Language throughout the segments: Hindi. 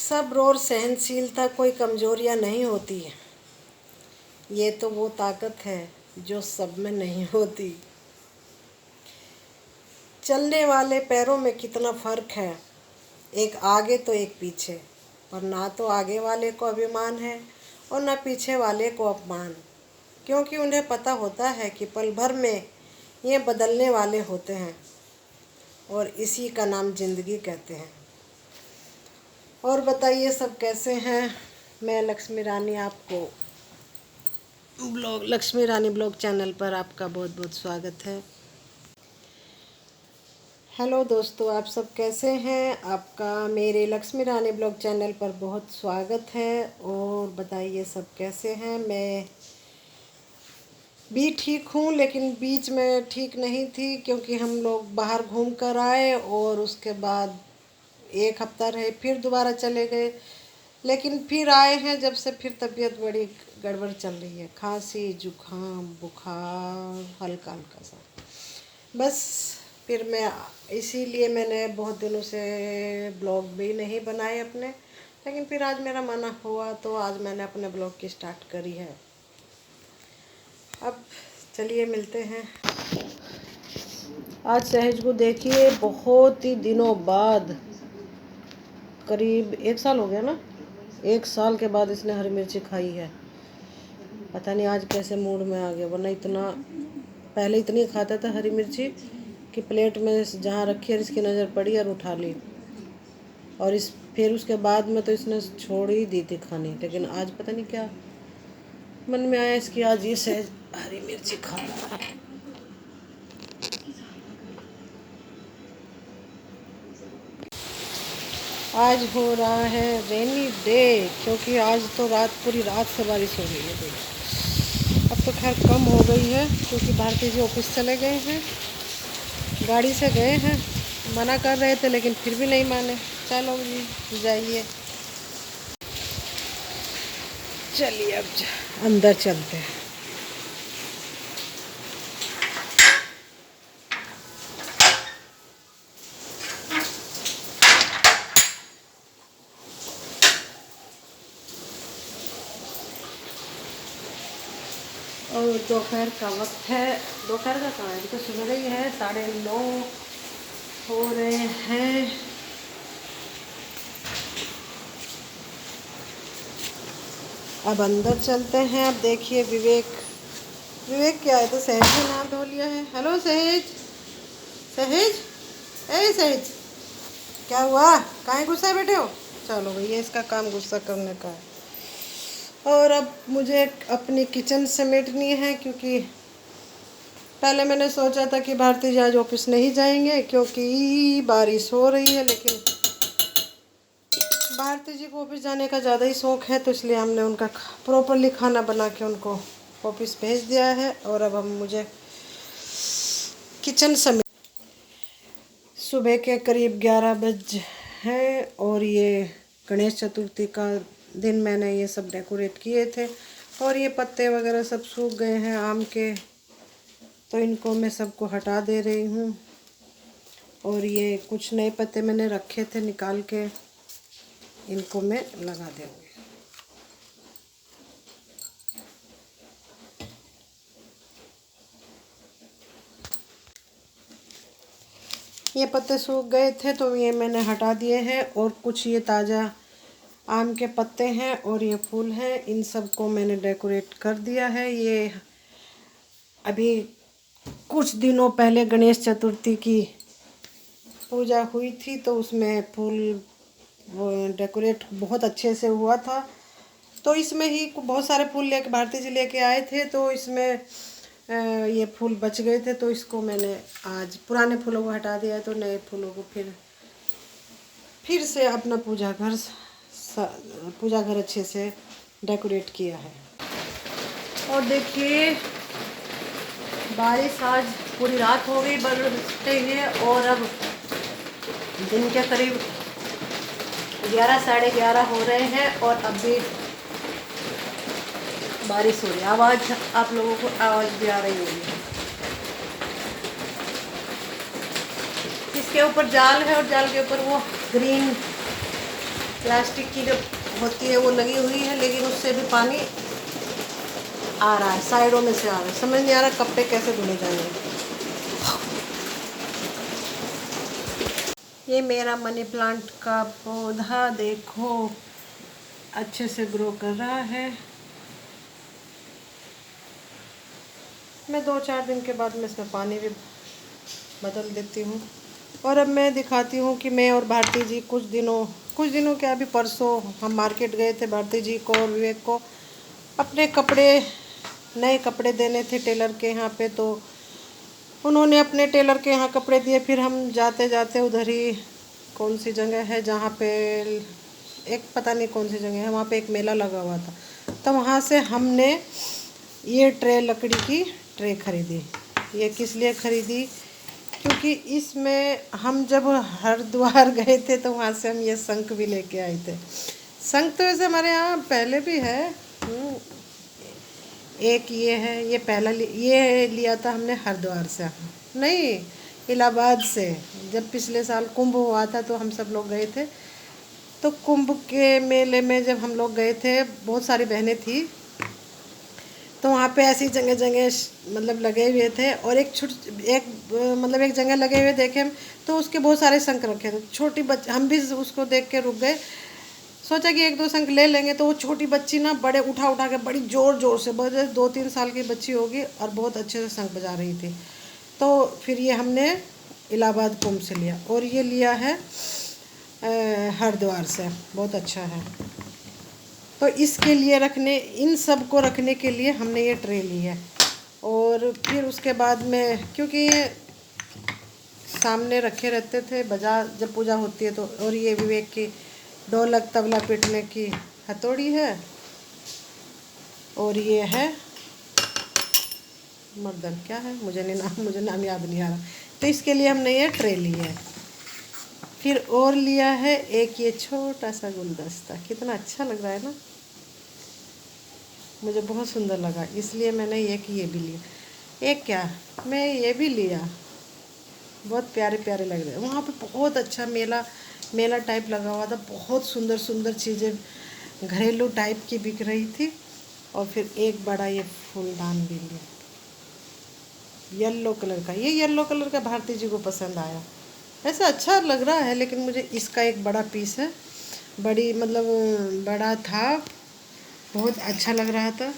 सब्र और सहनशीलता कोई कमजोरियां नहीं होती है। ये तो वो ताकत है जो सब में नहीं होती। चलने वाले पैरों में कितना फर्क है, एक आगे तो एक पीछे। और ना तो आगे वाले को अभिमान है और ना पीछे वाले को अपमान, क्योंकि उन्हें पता होता है कि पल भर में ये बदलने वाले होते हैं और इसी का नाम जिंदगी कहते हैं। और बताइए सब कैसे हैं। मैं लक्ष्मी रानी, आपको लक्ष्मी रानी ब्लॉग चैनल पर आपका बहुत बहुत स्वागत है। हेलो दोस्तों, आप सब कैसे हैं। आपका मेरे लक्ष्मी रानी ब्लॉग चैनल पर बहुत स्वागत है। और बताइए सब कैसे हैं। मैं भी ठीक हूँ, लेकिन बीच में ठीक नहीं थी क्योंकि हम लोग बाहर घूम कर आए और उसके बाद एक हफ्ता रहे, फिर दोबारा चले गए। लेकिन फिर आए हैं जब से, फिर तबीयत बड़ी गड़बड़ चल रही है, खांसी जुकाम बुखार हल्का हल्का सा। बस फिर मैं इसीलिए मैंने बहुत दिनों से ब्लॉग भी नहीं बनाए अपने, लेकिन फिर आज मेरा मन हुआ तो आज मैंने अपने ब्लॉग की स्टार्ट करी है। अब चलिए मिलते हैं। आज सहज को देखिए, बहुत ही दिनों बाद, करीब 1 साल हो गया ना, 1 साल के बाद इसने हरी मिर्ची खाई है। पता नहीं आज कैसे मूड में आ गया, वरना इतना पहले इतनी खाता था हरी मिर्ची कि प्लेट में जहाँ रखी है इसकी नज़र पड़ी और उठा ली। और फिर उसके बाद में तो इसने छोड़ ही दी थी खानी, लेकिन आज पता नहीं क्या मन में आया इसकी, आज ये सहज हरी मिर्ची खा रहा है। आज हो रहा है रेनी डे, क्योंकि आज तो पूरी रात से बारिश हो रही है। देखिए अब तो खैर कम हो गई है क्योंकि भारती जी ऑफिस चले गए हैं, गाड़ी से गए हैं। मना कर रहे थे लेकिन फिर भी नहीं माने। चलो जी जाइए, चलिए अब अंदर चलते हैं। और दोपहर का वक्त है। दोपहर का समय अभी तो सुबह ही है, 9:30 हो रहे हैं। अब अंदर चलते हैं। अब देखिए विवेक क्या है, तो सहज ने नाम धो लिया है। हेलो सहज, सहज, ए सहज, क्या हुआ, काहे गुस्सा बैठे हो। चलो भैया, इसका काम गुस्सा करने का है। और अब मुझे अपनी किचन समेटनी है, क्योंकि पहले मैंने सोचा था कि भारती जी आज ऑफिस नहीं जाएंगे क्योंकि बारिश हो रही है, लेकिन भारती जी को ऑफिस जाने का ज़्यादा ही शौक़ है, तो इसलिए हमने उनका प्रॉपरली खाना बना के उनको ऑफिस भेज दिया है। और अब मुझे किचन समेट, सुबह के करीब 11 बज हैं और ये गणेश चतुर्थी का दिन मैंने ये सब डेकोरेट किए थे। और ये पत्ते वगैरह सब सूख गए हैं आम के, तो इनको मैं सबको हटा दे रही हूँ। और ये कुछ नए पत्ते मैंने रखे थे निकाल के, इनको मैं लगा दूँगी। ये पत्ते सूख गए थे तो ये मैंने हटा दिए हैं। और कुछ ये ताज़ा आम के पत्ते हैं और ये फूल हैं, इन सब को मैंने डेकोरेट कर दिया है। ये अभी कुछ दिनों पहले गणेश चतुर्थी की पूजा हुई थी, तो उसमें फूल डेकोरेट बहुत अच्छे से हुआ था। तो इसमें ही बहुत सारे फूल लेके भारती जी लेके आए थे, तो इसमें ये फूल बच गए थे, तो इसको मैंने आज पुराने फूलों को हटा दिया, तो नए फूलों को फिर से अपना पूजा घर अच्छे से डेकोरेट किया है। और देखिए बारिश आज पूरी रात हो गई बरसते हुए, और अब दिन के करीब 11 साढ़े 11 हो रहे हैं और अब भी बारिश हो रही है। आवाज़ आप लोगों को आवाज़ भी आ रही होगी। इसके ऊपर जाल है और जाल के ऊपर वो ग्रीन प्लास्टिक की जो होती है वो लगी हुई है, लेकिन उससे भी पानी आ रहा है, साइडों में से आ रहा है। समझ नहीं आ रहा कपड़े कैसे धुले जाएंगे। ये मेरा मनी प्लांट का पौधा देखो अच्छे से ग्रो कर रहा है। मैं 2-4 दिन के बाद में इसमें पानी भी बदल देती हूँ। और अब मैं दिखाती हूँ कि मैं और भारती जी कुछ दिनों के अभी परसों हम मार्केट गए थे। भारती जी को और विवेक को अपने कपड़े, नए कपड़े देने थे टेलर के यहाँ पे, तो उन्होंने अपने टेलर के यहाँ कपड़े दिए। फिर हम जाते जाते उधर ही, कौन सी जगह है जहाँ पे, एक पता नहीं कौन सी जगह है, वहाँ पे एक मेला लगा हुआ था, तो वहाँ से हमने ये ट्रे, लकड़ी की ट्रे खरीदी। ये किस लिए खरीदी? क्योंकि इसमें हम जब हरिद्वार गए थे तो वहाँ से हम ये शंख भी लेके आए थे। शंख तो वैसे हमारे यहाँ पहले भी है। एक ये है, ये पहला ये लिया था हमने हरिद्वार से, नहीं इलाहाबाद से। जब पिछले साल कुंभ हुआ था तो हम सब लोग गए थे, तो कुंभ के मेले में जब हम लोग गए थे, बहुत सारी बहनें थी, तो वहाँ पे ऐसी जगह जगह मतलब लगे हुए थे। और एक मतलब एक जगह लगे हुए देखे हम, तो उसके बहुत सारे शंख रखे थे। छोटी बच्ची, हम भी उसको देख के रुक गए, सोचा कि 1-2 शंख ले लेंगे। तो वो छोटी बच्ची ना बड़े उठा उठा के बड़ी ज़ोर ज़ोर से, बड़े 2-3 साल की बच्ची होगी, और बहुत अच्छे से शंख बजा रही थी। तो फिर ये हमने इलाहाबाद कुंभ से लिया, और ये लिया है हरिद्वार से, बहुत अच्छा है। तो इसके लिए रखने, इन सब को रखने के लिए हमने ये ट्रे ली है। और फिर उसके बाद में, क्योंकि ये सामने रखे रहते थे, बजा जब पूजा होती है तो। और ये विवेक की ढोलक तबला पीटने की हथौड़ी है, और ये है मर्दन, क्या है मुझे नाम याद नहीं आ रहा। तो इसके लिए हमने ये ट्रे ली है। फिर और लिया है एक ये छोटा सा गुलदस्ता, कितना अच्छा लग रहा है ना, मुझे बहुत सुंदर लगा, इसलिए मैंने ये भी लिया। एक क्या, मैं ये भी लिया, बहुत प्यारे प्यारे लग रहे हैं। वहाँ पे बहुत अच्छा मेला टाइप लगा हुआ था, बहुत सुंदर सुंदर चीज़ें घरेलू टाइप की बिक रही थी। और फिर एक बड़ा ये फूलदान भी लिया, येलो कलर का। ये येलो कलर का भारती जी को पसंद आया, ऐसा अच्छा लग रहा है, लेकिन मुझे इसका एक बड़ा पीस है, बड़ी मतलब बड़ा था, बहुत अच्छा लग रहा था,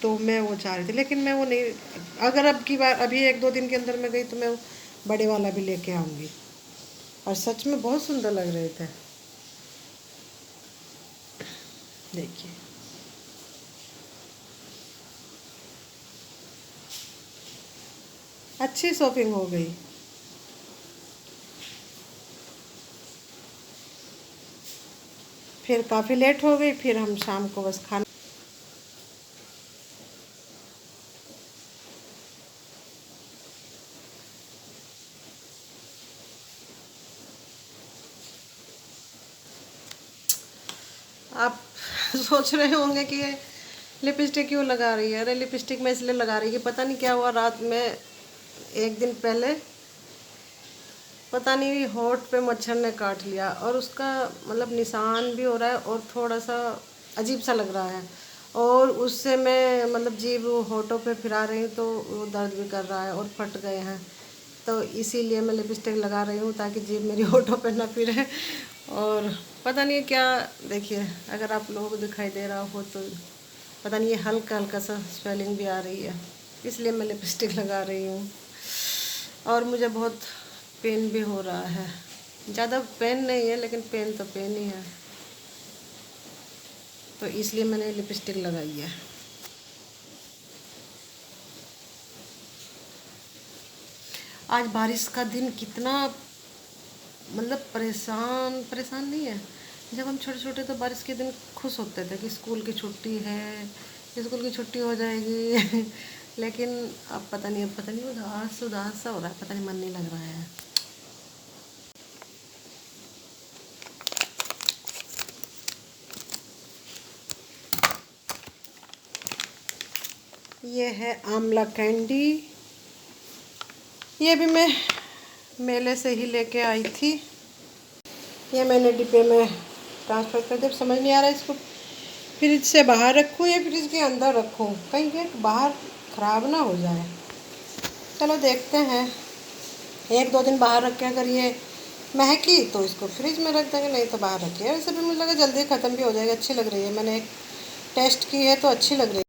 तो मैं वो चाह रही थी। लेकिन मैं वो नहीं, अगर अब की बार अभी 1-2 दिन के अंदर मैं गई तो मैं वो बड़े वाला भी लेके आऊँगी। और सच में बहुत सुंदर लग रहे थे, देखिए। अच्छी शॉपिंग हो गई। फिर काफ़ी लेट हो गई, फिर हम शाम को बस खाना, आप सोच रहे होंगे कि ये लिपस्टिक क्यों लगा रही है। अरे लिपस्टिक मैं इसलिए लगा रही है कि पता नहीं क्या हुआ, रात में एक दिन पहले पता नहीं होठ पे मच्छर ने काट लिया, और उसका मतलब निशान भी हो रहा है, और थोड़ा सा अजीब सा लग रहा है। और उससे मैं मतलब जीभ होठों पे फिरा रही हूँ तो वो दर्द भी कर रहा है, और फट गए हैं। तो इसीलिए मैं लिपस्टिक लगा रही हूँ, ताकि जीभ मेरी होठों पे ना फिरे। और पता नहीं क्या, देखिए अगर आप लोगों को दिखाई दे रहा हो तो पता नहीं, ये हल्का हल्का सा स्वेलिंग भी आ रही है, इसलिए मैं लिपस्टिक लगा रही हूँ। और मुझे बहुत पेन भी हो रहा है, ज़्यादा पेन नहीं है, लेकिन पेन तो पेन ही है, तो इसलिए मैंने लिपस्टिक लगाई है। आज बारिश का दिन, कितना मतलब परेशान परेशान नहीं है। जब हम छोटे छोटे तो बारिश के दिन खुश होते थे कि स्कूल की छुट्टी है, स्कूल की छुट्टी हो जाएगी। लेकिन अब पता नहीं उदास उदास सा हो रहा है, पता नहीं मन नहीं लग रहा है। ये है आंवला कैंडी, ये भी मैं मेले से ही लेके आई थी। ये मैंने डिब्बे में ट्रांसफ़र कर दे। समझ नहीं आ रहा है इसको फ्रिज से बाहर रखूँ या फ्रिज के अंदर रखूँ, कहीं ये बाहर ख़राब ना हो जाए। चलो देखते हैं, 1-2 दिन बाहर रख के अगर ये महकी तो इसको फ्रिज में रख देंगे, नहीं तो बाहर रखिए। वैसे भी मुझे लगा जल्दी ख़त्म भी हो जाएगी। अच्छी लग रही है, मैंने एक टेस्ट की है तो अच्छी लग रही है।